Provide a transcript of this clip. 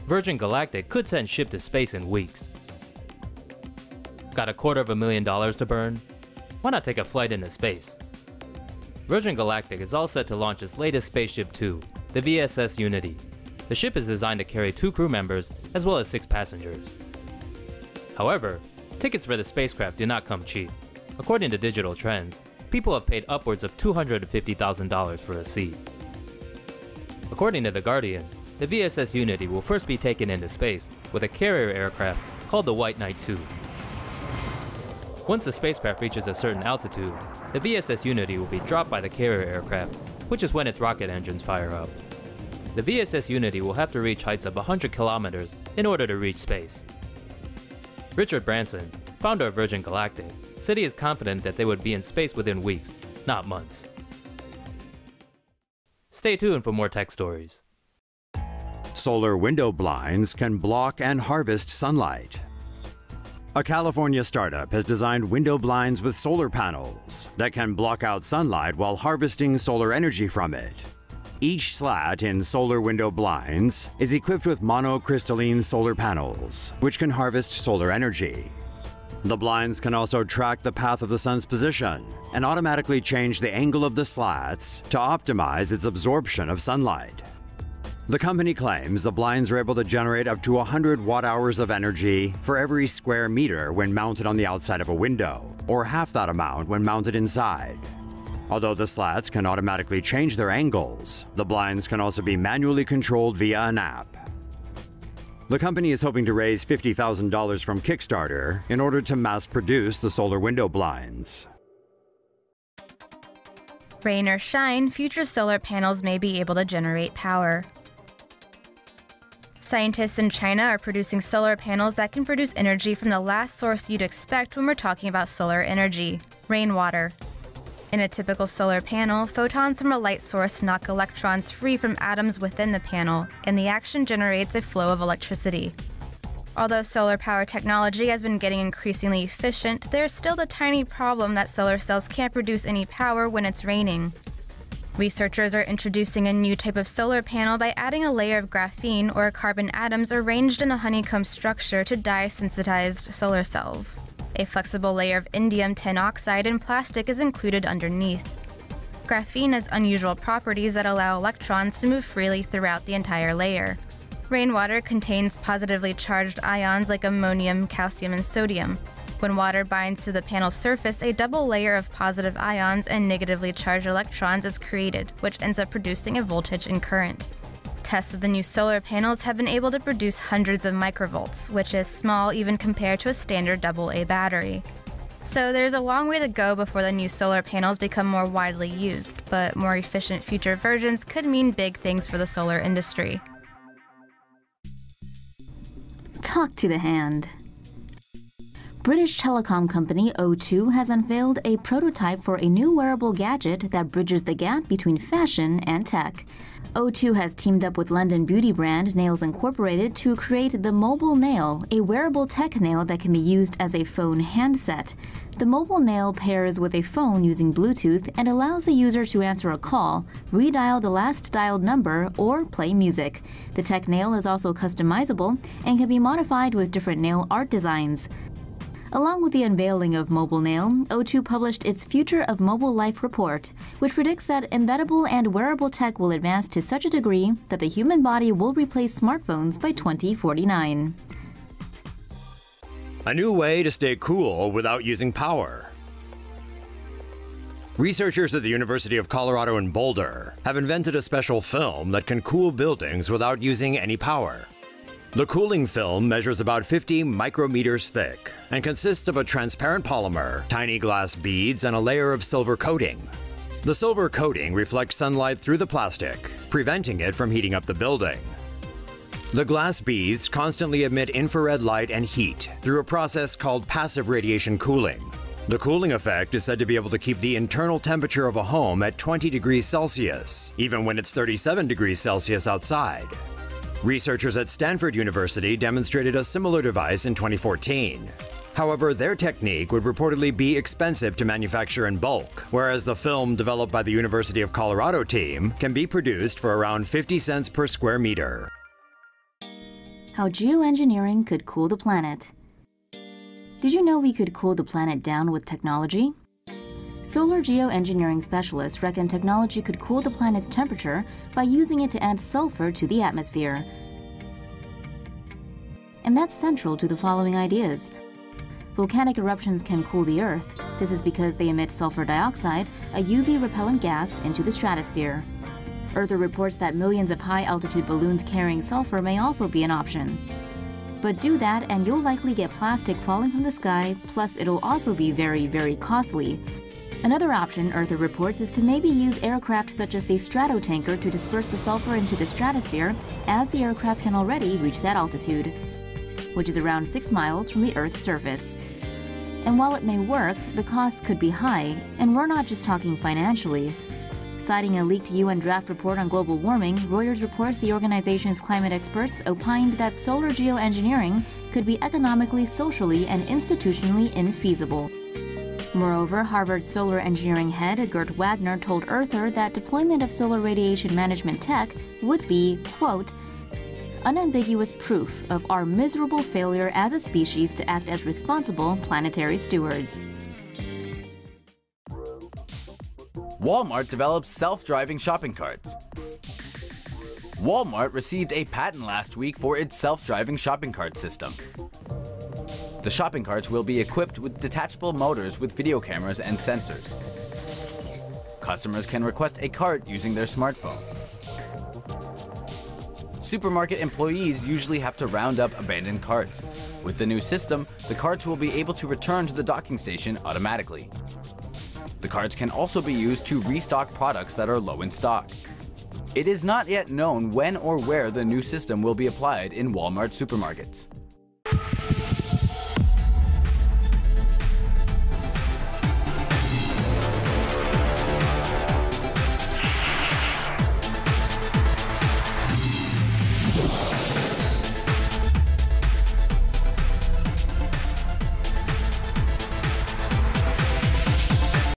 Virgin Galactic could send ship to space in weeks. Got $250,000 to burn? Why not take a flight into space? Virgin Galactic is all set to launch its latest SpaceShipTwo, the VSS Unity. The ship is designed to carry 2 crew members as well as 6 passengers. However, tickets for the spacecraft do not come cheap. According to Digital Trends, people have paid upwards of $250,000 for a seat. According to The Guardian, the VSS Unity will first be taken into space with a carrier aircraft called the WhiteKnight Two. Once the spacecraft reaches a certain altitude, the VSS Unity will be dropped by the carrier aircraft, which is when its rocket engines fire up. The VSS Unity will have to reach heights of 100 kilometers in order to reach space. Richard Branson, founder of Virgin Galactic, said he is confident that they would be in space within weeks, not months. Stay tuned for more tech stories. Solar window blinds can block and harvest sunlight. A California startup has designed window blinds with solar panels that can block out sunlight while harvesting solar energy from it. Each slat in solar window blinds is equipped with monocrystalline solar panels, which can harvest solar energy. The blinds can also track the path of the sun's position and automatically change the angle of the slats to optimize its absorption of sunlight. The company claims the blinds are able to generate up to 100 watt-hours of energy for every square meter when mounted on the outside of a window, or half that amount when mounted inside. Although the slats can automatically change their angles, the blinds can also be manually controlled via an app. The company is hoping to raise $50,000 from Kickstarter in order to mass-produce the solar window blinds. Rain or shine, future solar panels may be able to generate power. Scientists in China are producing solar panels that can produce energy from the last source you'd expect when we're talking about solar energy: rainwater. In a typical solar panel, photons from a light source knock electrons free from atoms within the panel, and the action generates a flow of electricity. Although solar power technology has been getting increasingly efficient, there's still the tiny problem that solar cells can't produce any power when it's raining. Researchers are introducing a new type of solar panel by adding a layer of graphene or carbon atoms arranged in a honeycomb structure to dye-sensitized solar cells. A flexible layer of indium tin oxide and plastic is included underneath. Graphene has unusual properties that allow electrons to move freely throughout the entire layer. Rainwater contains positively charged ions like ammonium, calcium, and sodium. When water binds to the panel's surface, a double layer of positive ions and negatively charged electrons is created, which ends up producing a voltage and current. Tests of the new solar panels have been able to produce hundreds of microvolts, which is small even compared to a standard AA battery. So there's a long way to go before the new solar panels become more widely used, but more efficient future versions could mean big things for the solar industry. Talk to the hand. British telecom company O2 has unveiled a prototype for a new wearable gadget that bridges the gap between fashion and tech. O2 has teamed up with London beauty brand Nails Incorporated to create the Mobile Nail, a wearable tech nail that can be used as a phone handset. The mobile nail pairs with a phone using Bluetooth and allows the user to answer a call, redial the last dialed number, or play music. The tech nail is also customizable and can be modified with different nail art designs. Along with the unveiling of Mobile Nail, O2 published its Future of Mobile Life report, which predicts that embeddable and wearable tech will advance to such a degree that the human body will replace smartphones by 2049. A new way to stay cool without using power. Researchers at the University of Colorado in Boulder have invented a special film that can cool buildings without using any power. The cooling film measures about 50 micrometers thick and consists of a transparent polymer, tiny glass beads, and a layer of silver coating. The silver coating reflects sunlight through the plastic, preventing it from heating up the building. The glass beads constantly emit infrared light and heat through a process called passive radiation cooling. The cooling effect is said to be able to keep the internal temperature of a home at 20 degrees Celsius, even when it's 37 degrees Celsius outside. Researchers at Stanford University demonstrated a similar device in 2014. However, their technique would reportedly be expensive to manufacture in bulk, whereas the film developed by the University of Colorado team can be produced for around 50 cents per square meter. How geoengineering could cool the planet. Did you know we could cool the planet down with technology? Solar geoengineering specialists reckon technology could cool the planet's temperature by using it to add sulfur to the atmosphere. And that's central to the following ideas. Volcanic eruptions can cool the Earth. This is because they emit sulfur dioxide, a UV-repellent gas, into the stratosphere. Earther reports that millions of high-altitude balloons carrying sulfur may also be an option. But do that and you'll likely get plastic falling from the sky, plus it'll also be very, very costly. Another option, Earther reports, is to maybe use aircraft such as the Stratotanker to disperse the sulfur into the stratosphere, as the aircraft can already reach that altitude, which is around 6 miles from the Earth's surface. And while it may work, the costs could be high, and we're not just talking financially. Citing a leaked UN draft report on global warming, Reuters reports the organization's climate experts opined that solar geoengineering could be economically, socially, and institutionally infeasible. Moreover, Harvard solar engineering head Gert Wagner told Earther that deployment of solar radiation management tech would be, quote, unambiguous proof of our miserable failure as a species to act as responsible planetary stewards. Walmart develops self-driving shopping carts. Walmart received a patent last week for its self-driving shopping cart system. The shopping carts will be equipped with detachable motors with video cameras and sensors. Customers can request a cart using their smartphone. Supermarket employees usually have to round up abandoned carts. With the new system, the carts will be able to return to the docking station automatically. The carts can also be used to restock products that are low in stock. It is not yet known when or where the new system will be applied in Walmart supermarkets.